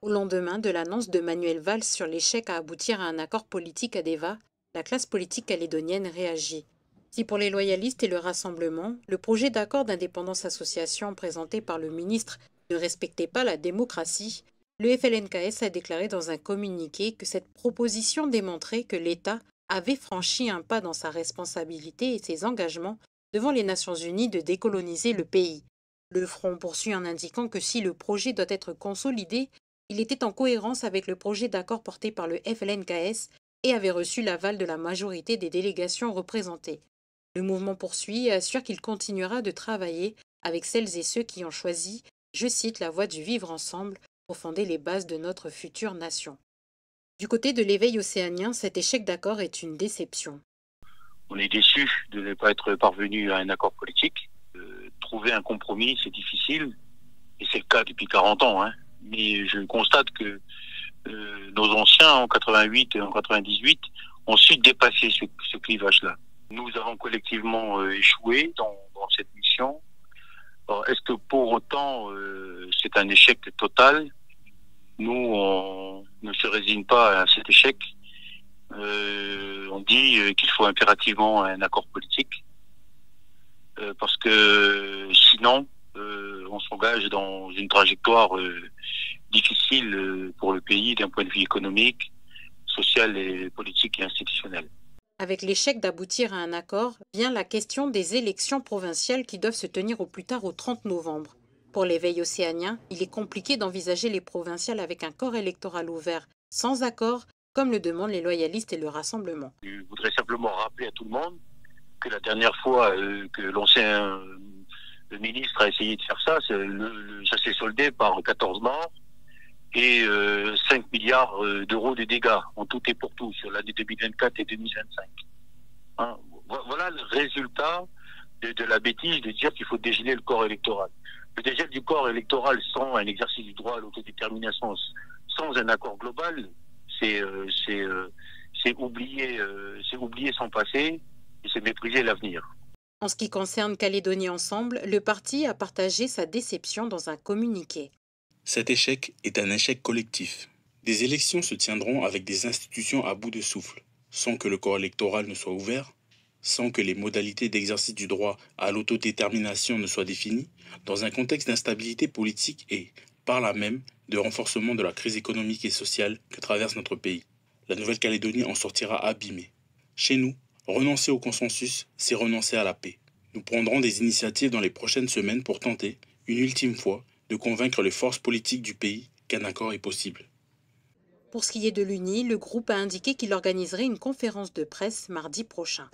Au lendemain de l'annonce de Manuel Valls sur l'échec à aboutir à un accord politique à Deva, la classe politique calédonienne réagit. Si pour les loyalistes et le Rassemblement, le projet d'accord d'indépendance association présenté par le ministre ne respectait pas la démocratie, le FLNKS a déclaré dans un communiqué que cette proposition démontrait que l'État avait franchi un pas dans sa responsabilité et ses engagements devant les Nations Unies de décoloniser le pays. Le front poursuit en indiquant que si le projet doit être consolidé, il était en cohérence avec le projet d'accord porté par le FLNKS et avait reçu l'aval de la majorité des délégations représentées. Le mouvement poursuit et assure qu'il continuera de travailler avec celles et ceux qui ont choisi, je cite, la voie du vivre ensemble pour fonder les bases de notre future nation. Du côté de l'éveil océanien, cet échec d'accord est une déception. On est déçu de ne pas être parvenu à un accord politique. Trouver un compromis, c'est difficile, et c'est le cas depuis 40 ans. Mais je constate que nos anciens, en 88 et en 98, ont su dépasser ce clivage-là. Nous avons collectivement échoué dans cette mission. Alors, est-ce que pour autant c'est un échec total? Nous, on ne se résigne pas à cet échec. On dit qu'il faut impérativement un accord politique parce que sinon on s'engage dans une trajectoire difficile pour le pays d'un point de vue économique, social et politique et institutionnel. Avec l'échec d'aboutir à un accord, vient la question des élections provinciales qui doivent se tenir au plus tard au 30 novembre. Pour l'éveil océanien, il est compliqué d'envisager les provinciales avec un corps électoral ouvert, sans accord, comme le demandent les loyalistes et le Rassemblement. Je voudrais simplement rappeler à tout le monde que la dernière fois que l'ancien ministre a essayé de faire ça, ça s'est soldé par 14 morts et 5 milliards d'euros de dégâts en tout et pour tout sur l'année 2024 et 2025. Voilà le résultat de la bêtise de dire qu'il faut dégeler le corps électoral. Le dégel du corps électoral sans un exercice du droit à l'autodétermination, sans un accord global, c'est oublier son passé et c'est mépriser l'avenir. En ce qui concerne Calédonie Ensemble, le parti a partagé sa déception dans un communiqué. Cet échec est un échec collectif. Des élections se tiendront avec des institutions à bout de souffle, sans que le corps électoral ne soit ouvert, sans que les modalités d'exercice du droit à l'autodétermination ne soient définies, dans un contexte d'instabilité politique et, par là même, de renforcement de la crise économique et sociale que traverse notre pays. La Nouvelle-Calédonie en sortira abîmée. Chez nous, renoncer au consensus, c'est renoncer à la paix. Nous prendrons des initiatives dans les prochaines semaines pour tenter, une ultime fois, de convaincre les forces politiques du pays qu'un accord est possible. Pour ce qui est de l'UNI, le groupe a indiqué qu'il organiserait une conférence de presse mardi prochain.